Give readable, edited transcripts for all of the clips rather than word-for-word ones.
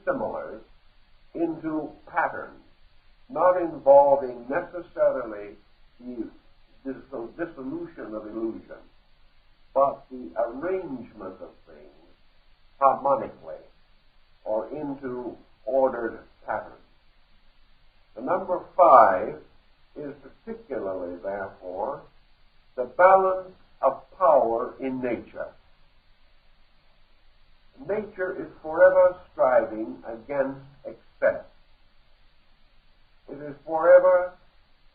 dissimilars into patterns, not involving necessarily the dissolution of illusion, but the arrangement of things harmonically or into ordered patterns. The number 5 is particularly, therefore, the balance of power in nature. Nature is forever striving against excess. It is forever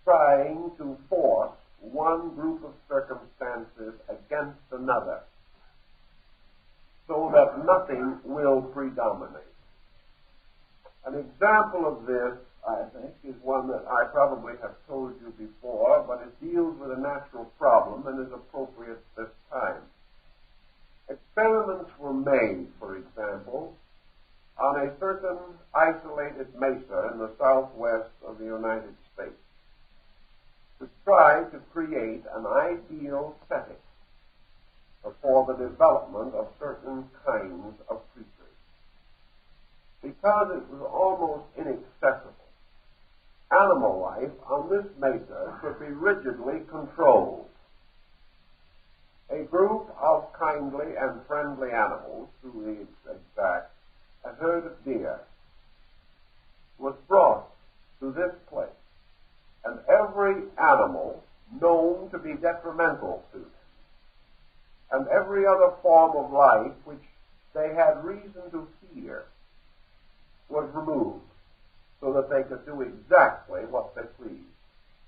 trying to force one group of circumstances against another so that nothing will predominate. An example of this, I think, is one that I probably have told you before, but it deals with a natural problem and is appropriate this time. Experiments were made, for example, on a certain isolated mesa in the southwest of the United States to try to create an ideal setting for the development of certain kinds of creatures. Because it was almost inaccessible, animal life on this mesa could be rigidly controlled. A group of kindly and friendly animals, to be exact, a herd of deer, was brought to this place, and every animal known to be detrimental to them, and every other form of life which they had reason to fear, was removed so that they could do exactly what they pleased.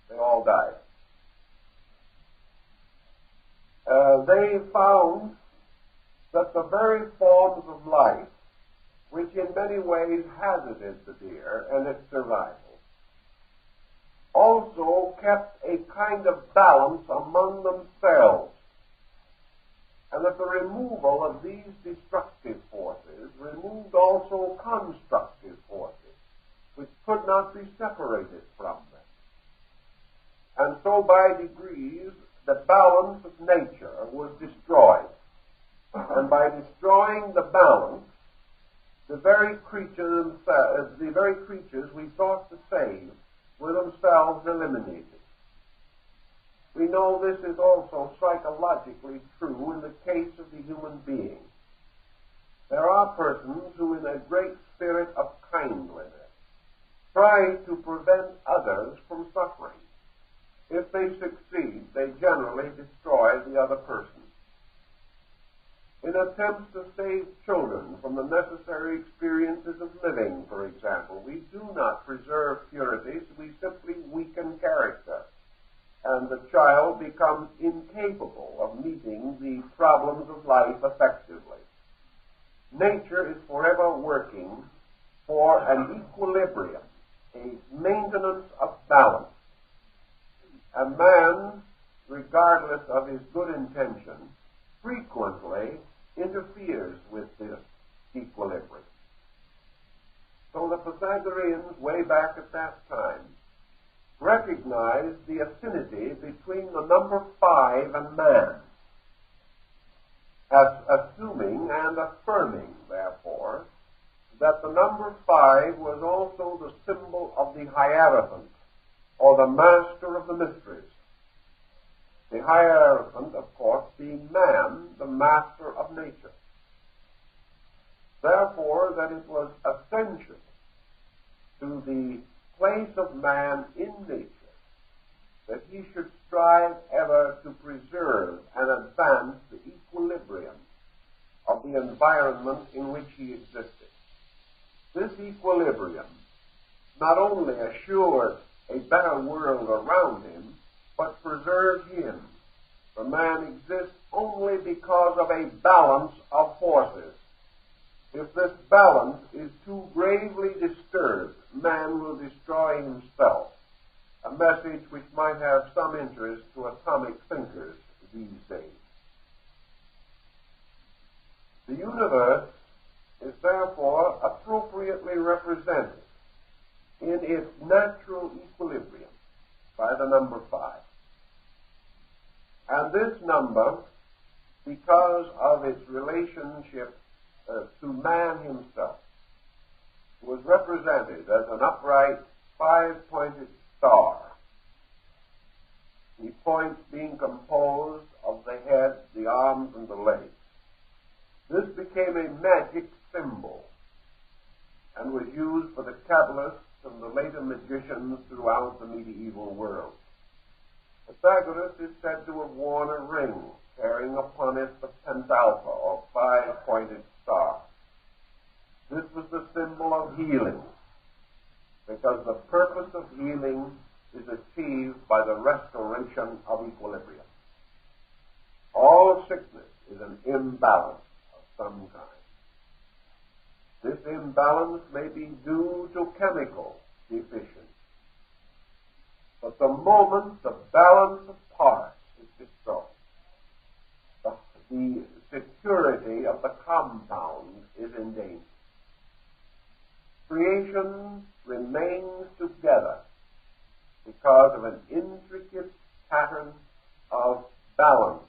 They all died. They found that the very forms of life which in many ways hazarded the deer and its survival also kept a kind of balance among themselves, and that the removal of these destructive forces removed also constructive forces which could not be separated from them. And so by degrees the balance of nature was destroyed. And by destroying the balance, the very creatures we sought to save were themselves eliminated. We know this is also psychologically true in the case of the human being. There are persons who, in a great spirit of kindliness, try to prevent others from suffering. If they succeed, they generally destroy the other person. In attempts to save children from the necessary experiences of living, for example, we do not preserve purity, so we simply weaken character, and the child becomes incapable of meeting the problems of life effectively. Nature is forever working for an equilibrium, a maintenance of balance. And man, regardless of his good intention, frequently interferes with this equilibrium. So the Pythagoreans, way back at that time, recognized the affinity between the number 5 and man, as assuming and affirming, therefore, that the number 5 was also the symbol of the Hierophant, or the master of the mysteries. The Hierophant, of course, being man, the master of nature. Therefore, that it was essential to the place of man in nature that he should strive ever to preserve and advance the equilibrium of the environment in which he existed. This equilibrium not only assured a better world around him, but preserves him. For man exists only because of a balance of forces. If this balance is too gravely disturbed, man will destroy himself, a message which might have some interest to atomic thinkers these days. The universe is therefore appropriately represented in its natural equilibrium by the number 5. And this number, because of its relationship to man himself, represented as an upright, five-pointed star, the points being composed of the head, the arms, and the legs. This became a magic symbol and was used for the Kabbalists and the later magicians throughout the medieval world. Pythagoras is said to have worn a ring carrying upon it the pentalpha, or five-pointed star. This was the symbol of healing, because the purpose of healing is achieved by the restoration of equilibrium. All sickness is an imbalance of some kind. This imbalance may be due to chemical deficiency. But the moment the balance of parts is destroyed, the security of the compound is in danger. Creation remains together because of an intricate pattern of balances.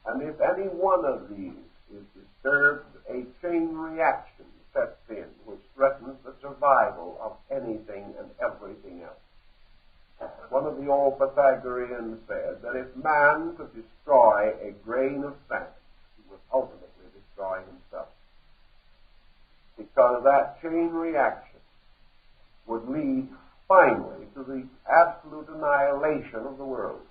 And if any one of these is disturbed, a chain reaction sets in which threatens the survival of anything and everything else. One of the old Pythagoreans said that if man could destroy a grain of sand, he would ultimately destroy himself, because that chain reaction would lead finally to the absolute annihilation of the world.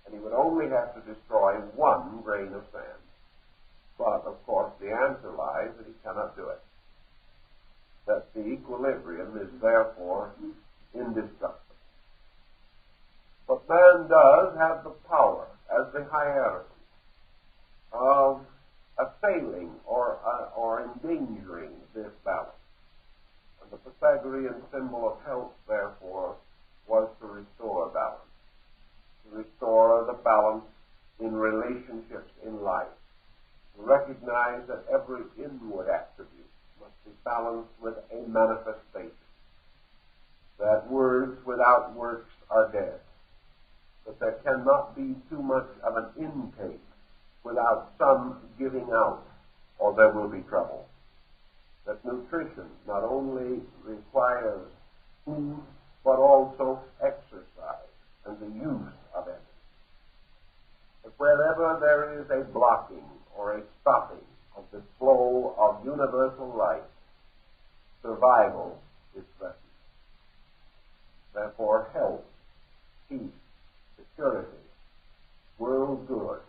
And he would only have to destroy one grain of sand. But, of course, the answer lies that he cannot do it. That the equilibrium is therefore indestructible. But man does have the power, as the hierarchy, of assailing or endangering this balance. And the Pythagorean symbol of health, therefore, was to restore balance. To restore the balance in relationships in life. To recognize that every inward attribute must be balanced with a manifestation. That words without works are dead. That there cannot be too much of an intake without some giving out, or there will be trouble. That nutrition not only requires food, but also exercise and the use of it. That wherever there is a blocking or a stopping of the flow of universal life, survival is threatened. Therefore, health, peace, security, world good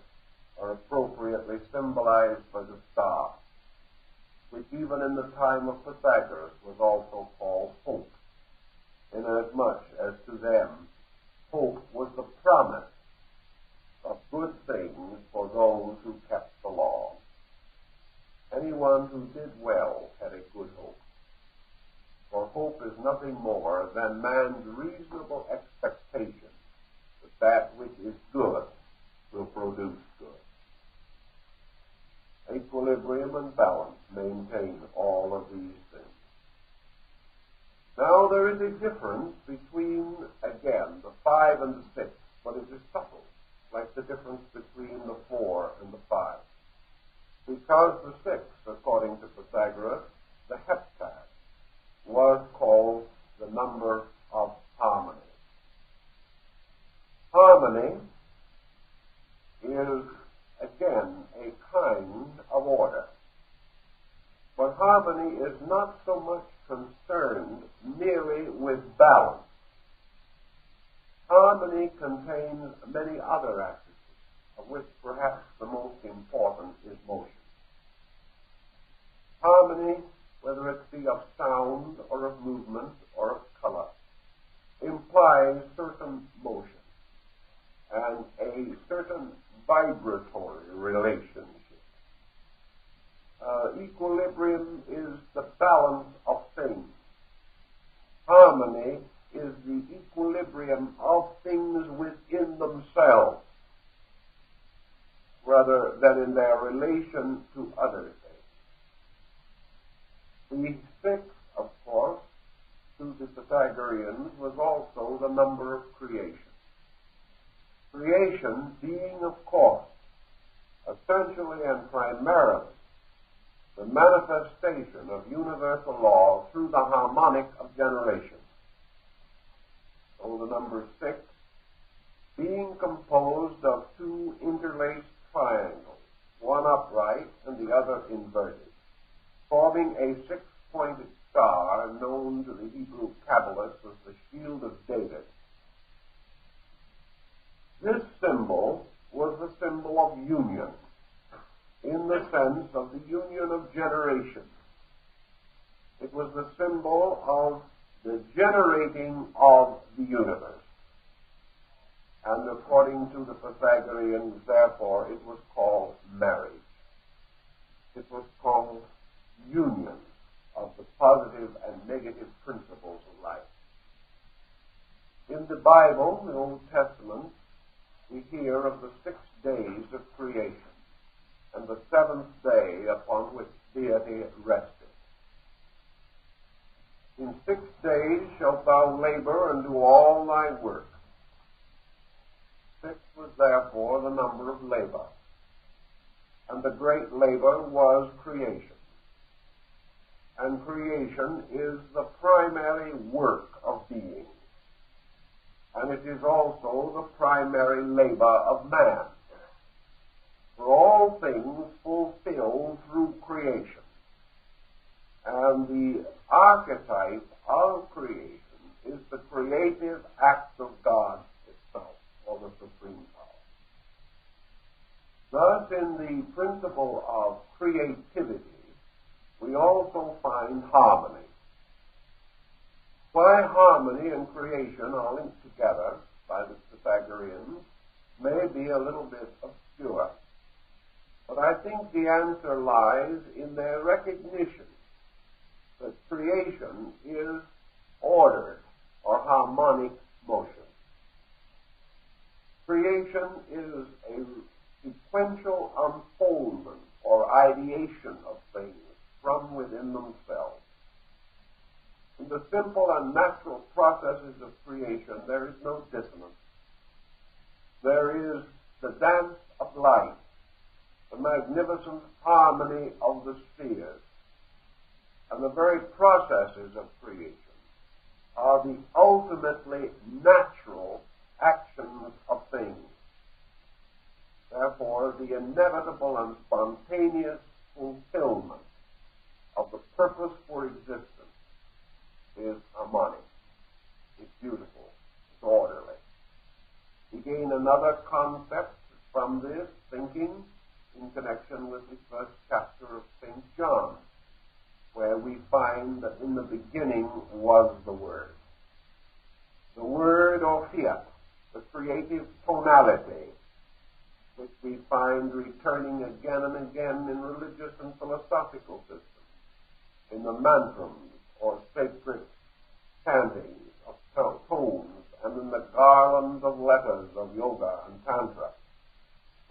are appropriately symbolized by the star, which even in the time of Pythagoras was also called hope, inasmuch as to them hope was the promise of good things for those who kept the law. Anyone who did well had a good hope. For hope is nothing more than man's reasonable expectation that which is good will produce good. Equilibrium and balance maintain all of these things. Now there is a difference between, again, the 5 and the 6, but it is subtle, like the difference between the 4 and the 5. Because the 6, according to Pythagoras, the heptad, was called the number of harmony. Harmony is, again, a kind of order. But harmony is not so much concerned merely with balance. Harmony contains many other attributes, of which perhaps the most important is motion. Harmony, whether it be of sound or of movement or of color, implies certain motion and a certain vibratory relationship. Equilibrium is the balance of things. Harmony is the equilibrium of things within themselves, rather than in their relation to other things. The 6, of course, to the Pythagoreans, was also the number of creation. Creation being, of course, essentially and primarily the manifestation of universal law through the harmonic of generation. So the number 6, being composed of 2 interlaced triangles, one upright and the other inverted, forming a 6-pointed star known to the Hebrew Kabbalists as the Shield of David. This symbol was the symbol of union, in the sense of the union of generation. It was the symbol of the generating of the universe. And according to the Pythagoreans, therefore, it was called marriage. It was called union of the positive and negative principles of life. In the Bible, the Old Testament, we hear of the 6 days of creation and the 7th day upon which deity rested. In 6 days shalt thou labor and do all thy work. 6 was therefore the number of labor, and the great labor was creation. And creation is the primary work of being, and it is also the primary labor of man. For all things fulfill through creation, and the archetype of creation is the creative act of God itself, or the supreme power. Thus, in the principle of creativity, we also find harmony. Why harmony and creation are linked together by the Pythagoreans may be a little bit obscure, but I think the answer lies in their recognition that creation is ordered or harmonic motion. Creation is a sequential unfoldment or ideation of things from within themselves. In the simple and natural processes of creation, there is no dissonance. There is the dance of light, the magnificent harmony of the spheres, and the very processes of creation are the ultimately natural actions of things. Therefore, the inevitable and spontaneous fulfillment of the purpose for existence is harmonic. It's beautiful. It's orderly. We gain another concept from this thinking in connection with the first chapter of St. John, where we find that in the beginning was the Word. The Word, or fiat, the creative tonality, which we find returning again and again in religious and philosophical systems, in the mantrams, or sacred chantings of tones, and in the garlands of letters of yoga and tantra.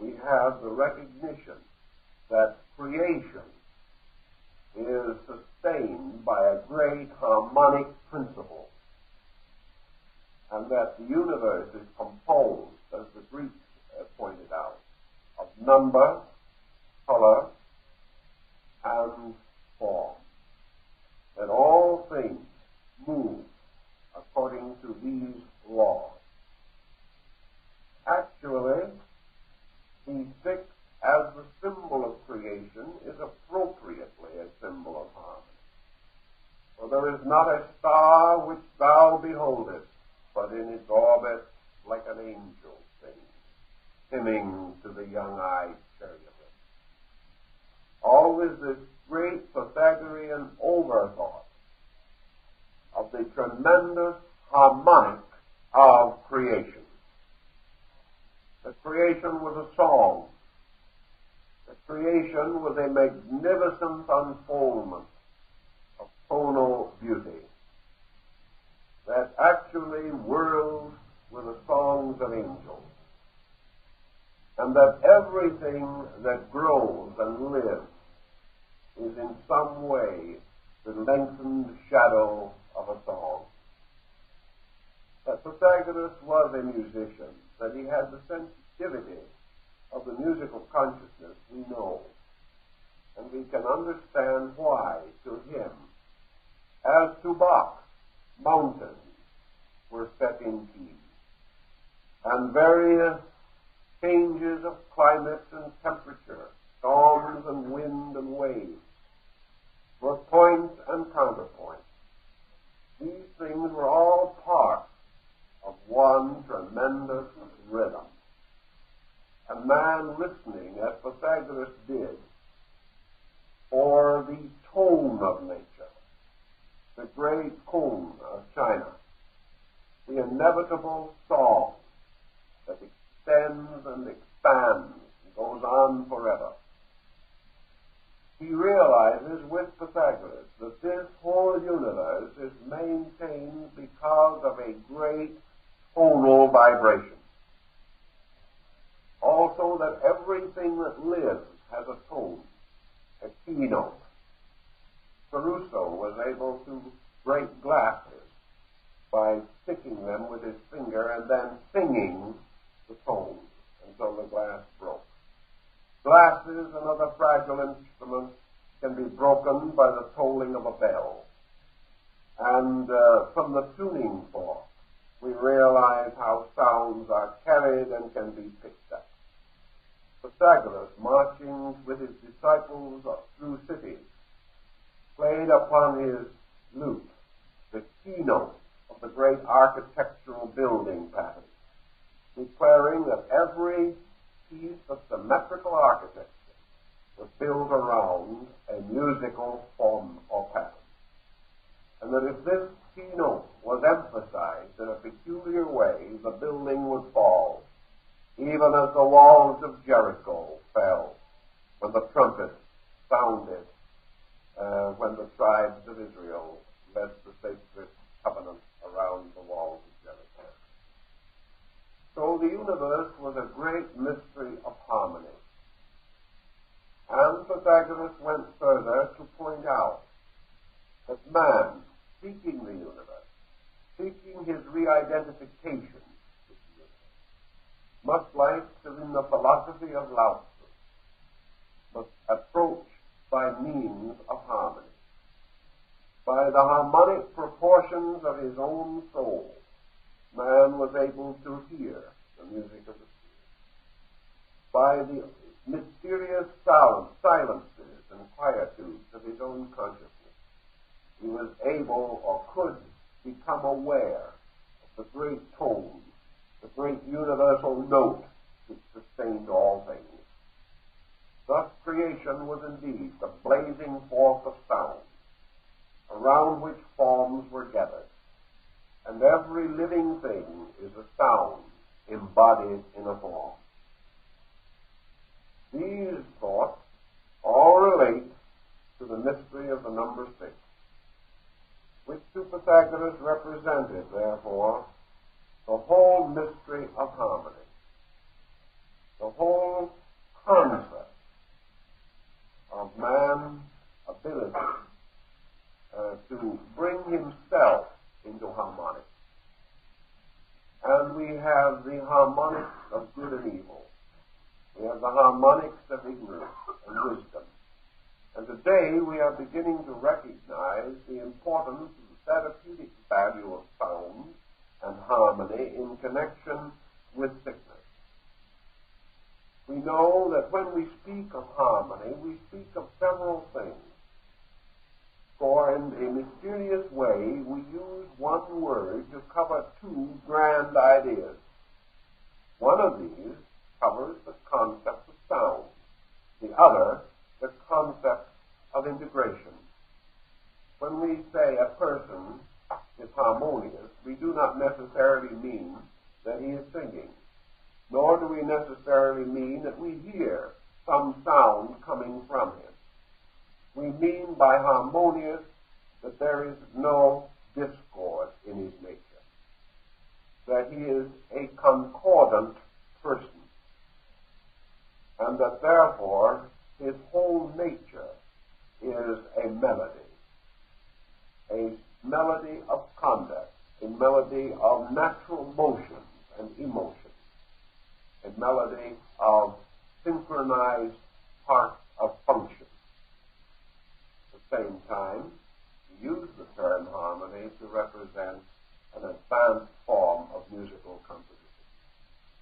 We have the recognition that creation is sustained by a great harmonic principle, and that the universe is composed, as the Greeks pointed out, of number, color, and form. That all things move according to these laws. Actually, the 6 as the symbol of creation is appropriately a symbol of harmony. For there is not a star which thou beholdest, but in its orbit like an angel sings, hymning to the young-eyed cherubim. Always this great Pythagorean overthought of the tremendous harmonic of creation. The creation was a song. The creation was a magnificent unfoldment of tonal beauty that actually whirled with the songs of angels, and that everything that grows and lives is in some way the lengthened shadow of a song. That Pythagoras was a musician, that he had the sensitivity of the musical consciousness, we know. and we can understand why to him, as to Bach, mountains were set in key, and various changes of climate and temperature, storms and wind and waves, were point and counterpoint. These things were all part of one tremendous rhythm. A man listening, as Pythagoras did, for the tone of nature, the great cone of China, the inevitable song that extends and expands and goes on forever. He realizes with Pythagoras that this whole universe is maintained because of a great tonal vibration. Also that everything that lives has a tone, a keynote. Caruso was able to break glasses by sticking them with his finger and then singing the tones until the glass broke. Glasses and other fragile instruments can be broken by the tolling of a bell. And from the tuning fork, we realize how sounds are carried and can be picked up. Pythagoras, marching with his disciples through cities, played upon his lute the keynote of the great architectural building pattern, declaring that every piece of symmetrical architecture was built around a musical form or pattern. And that if this keynote was emphasized in a peculiar way, the building would fall, even as the walls of Jericho fell when the trumpet sounded, when the tribes of Israel led the sacred covenant around the walls of Jericho. So the universe was a great mystery of harmony. And Pythagoras went further to point out that man, seeking the universe, seeking his re-identification with the universe, much like in the philosophy of Lao Tzu, must approach by means of harmony. By the harmonic proportions of his own soul, man was able to hear the music of the Spirit. By the mysterious silences and quietudes of his own consciousness, he was able or could become aware of the great tone, the great universal note which sustained all things. Thus creation was indeed the blazing forth of sound, around which forms were gathered, and every living thing is a sound embodied in a form. These thoughts all relate to the mystery of the number 6, which to Pythagoras represented, therefore, the whole mystery of harmony, the whole concept of man's ability to bring himself into harmony. And we have the harmonics of good and evil. We have the harmonics of ignorance and wisdom. And today we are beginning to recognize the importance of the therapeutic value of sound and harmony in connection with sickness. We know that when we speak of harmony, we speak of several things. For in a mysterious way, we use one word to cover two grand ideas. One of these covers the concept of sound, the other the concept of integration. When we say a person is harmonious, we do not necessarily mean that he is singing, nor do we necessarily mean that we hear some sound coming from him. We mean by harmonious that there is no discord in his nature, that he is a concordant person, and that therefore his whole nature is a melody of conduct, a melody of natural motions and emotions, a melody of synchronized parts of function, the same time, we use the term harmony to represent an advanced form of musical composition,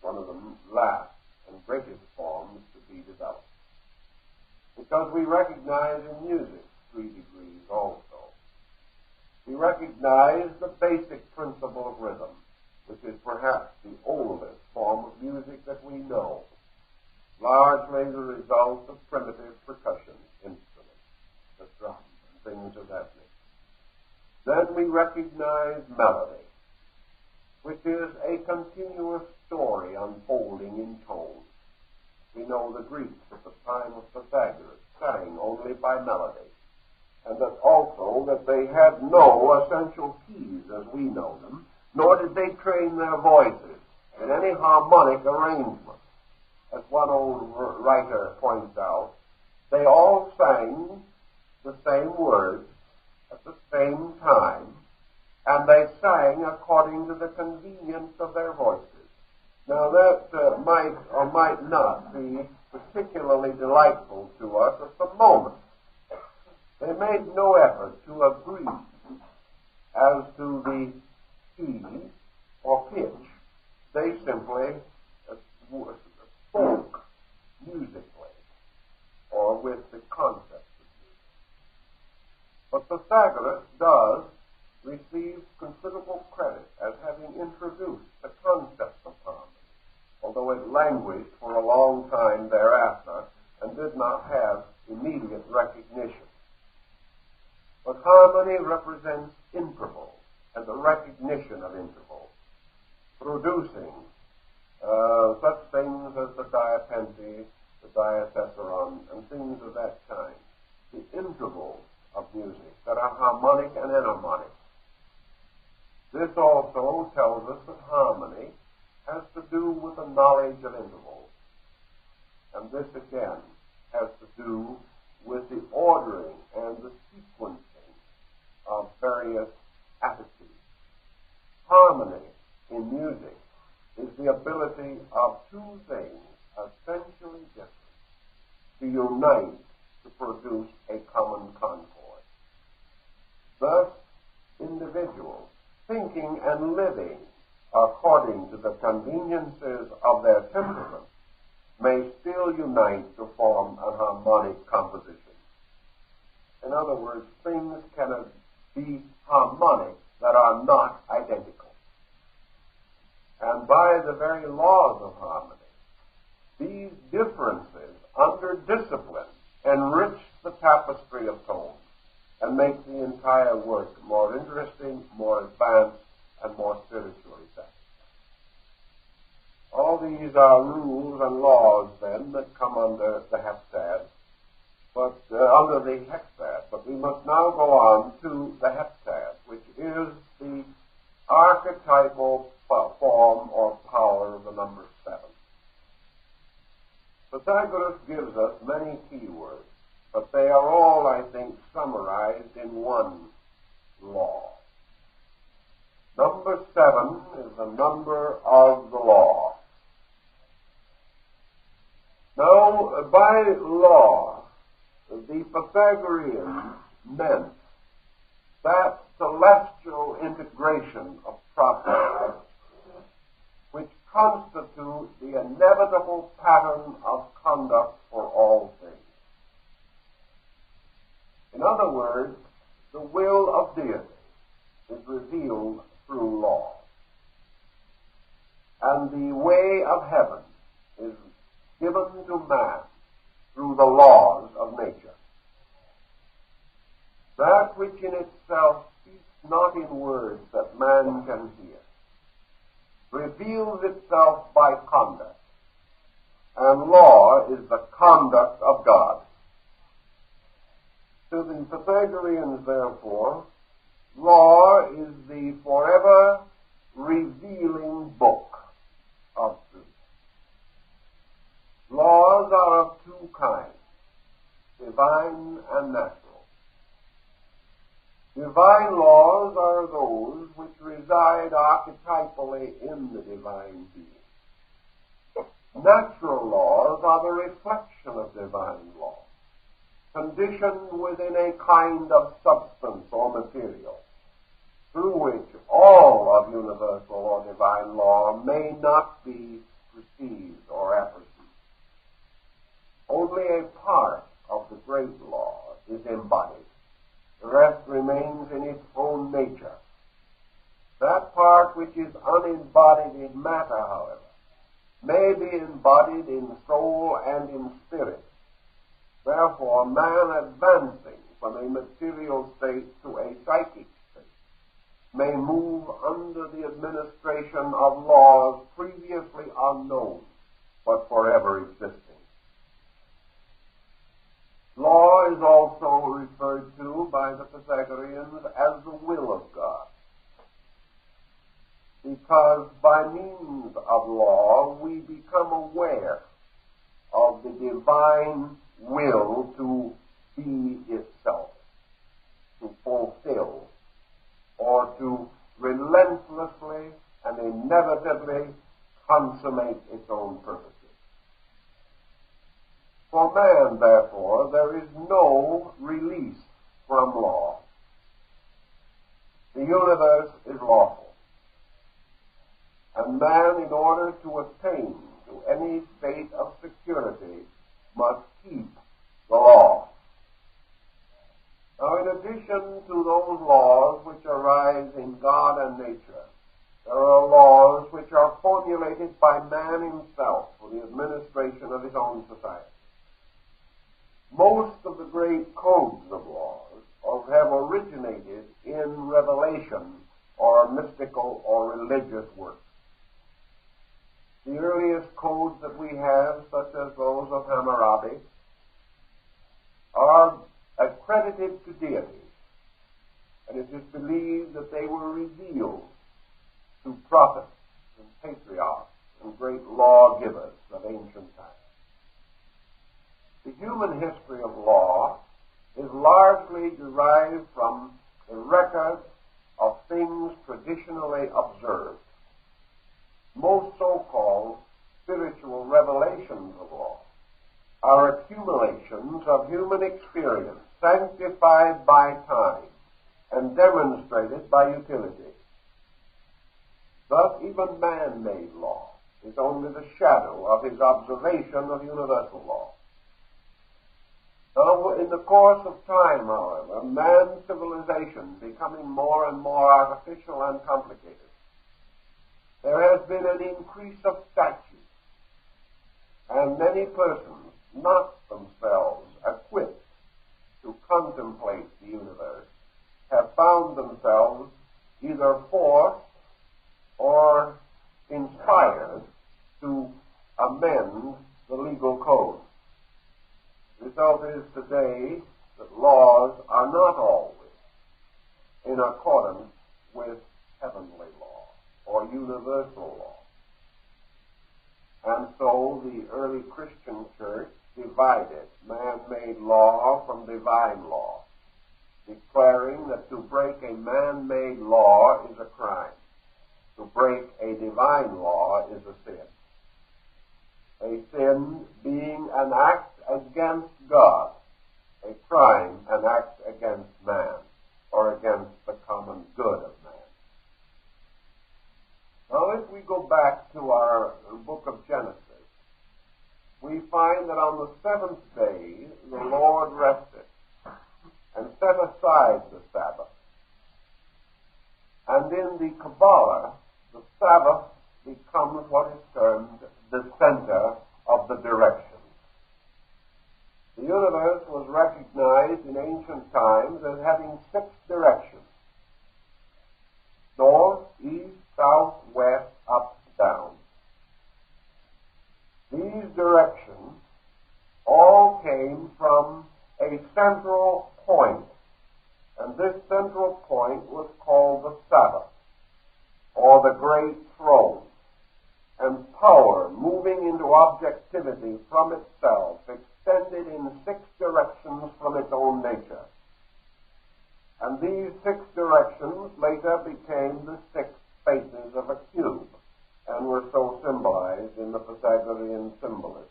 one of the last and greatest forms to be developed. Because we recognize in music 3 degrees also. We recognize the basic principle of rhythm, which is perhaps the oldest form of music that we know, largely the result of primitive percussion instruments, the drums and things of that nature. Then we recognize melody, which is a continuous story unfolding in tone. We know the Greeks at the time of Pythagoras sang only by melody, and that also that they had no essential keys as we know them, nor did they train their voices in any harmonic arrangement. As one old writer points out, they all sang the same words at the same time, and they sang according to the convenience of their voices. Now that might or might not be particularly delightful to us at the moment. They made no effort to agree as to the key or pitch. They simply spoke musically or with the concept of music. But Pythagoras does receive considerable credit as having introduced the concept of harmony, although it languished for a long time thereafter and did not have immediate recognition. But harmony represents intervals and the recognition of intervals, producing such things as the diapente, the diatessaron, and things of that kind, the intervals of music that are harmonic and enharmonic. This also tells us that harmony has to do with the knowledge of intervals. And this again has to do with the ordering and the sequencing of various attitudes. Harmony in music is the ability of two things essentially different to unite to produce a common concord. Thus, individuals thinking and living according to the conveniences of their temperament may still unite to form an harmonic composition. In other words, things cannot be harmonic that are not identical. And by the very laws of harmony, these differences under discipline enrich the tapestry of tone and make the entire work more interesting, more advanced, and more spiritually satisfying. All these are rules and laws, then, that come under the heptad, but under the hexad. But we must now go on to the heptad, which is the archetypal form or power of the number 7. Pythagoras gives us many key words, but they are all, I think, summarized in one law. Number 7 is the number of the law. Now, by law, the Pythagoreans meant that celestial integration of processes which constitute the inevitable pattern of conduct for all things. In other words, the will of deity is revealed through law, and the way of heaven is given to man through the laws of nature. That which in itself speaks not in words that man can hear reveals itself by conduct, and law is the conduct of God. To the Pythagoreans, therefore, law is the forever revealing book of truth. Laws are of two kinds, divine and natural. Divine laws are those which reside archetypally in the divine being. Natural laws are the reflection of divine law. conditioned within a kind of substance or material, through which all of universal or divine law may not be perceived or apperceived. Only a part of the great law is embodied. The rest remains in its own nature. That part which is unembodied in matter, however, may be embodied in soul and in spirit. Therefore, man advancing from a material state to a psychic state may move under the administration of laws previously unknown, but forever existing. Law is also referred to by the Pythagoreans as the will of God, because by means of law we become aware of the divine will to be itself, to fulfill, or to relentlessly and inevitably consummate its own purposes. For man, therefore, there is no release from law. The universe is lawful, and man, in order to attain to any state of security, must keep the law. Now, in addition to those laws which arise in God and nature, there are laws which are formulated by man himself for the administration of his own society. Most of the great codes of laws have originated in revelation or mystical or religious works. The earliest codes that we have, such as those of Hammurabi, are accredited to deities, and it is believed that they were revealed to prophets and patriarchs and great lawgivers of ancient times. The human history of law is largely derived from the record of things traditionally observed. Most so-called spiritual revelations of law are accumulations of human experience, sanctified by time and demonstrated by utility. Thus, even man-made law is only the shadow of his observation of universal law. Now, in the course of time, however, man's civilization becoming more and more artificial and complicated, there has been an increase of statutes, and many persons, not themselves equipped to contemplate the universe, have found themselves either forced or inspired to amend the legal code. The result is today that laws are not always in accordance with heavenly law or universal law. And so the early Christian church divided man-made law from divine law, declaring that to break a man-made law is a crime. To break a divine law is a sin. A sin being an act against God, a crime an act against man, or against the common good of man. Now, if we go back to our book of Genesis, we find that on the seventh day the Lord rested and set aside the Sabbath. And in the Kabbalah, the Sabbath becomes what is termed the center of the direction. The universe was recognized in ancient times as having 6 directions: north, east, south, west, up, down. These directions all came from a central point, and this central point was called the Sabbath, or the Great Throne, and power moving into objectivity from itself, extended in 6 directions from its own nature. And these 6 directions later became the 6 faces of a cube, and were so symbolized in the Pythagorean symbolism.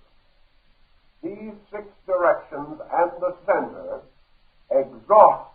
these 6 directions and the center exhaust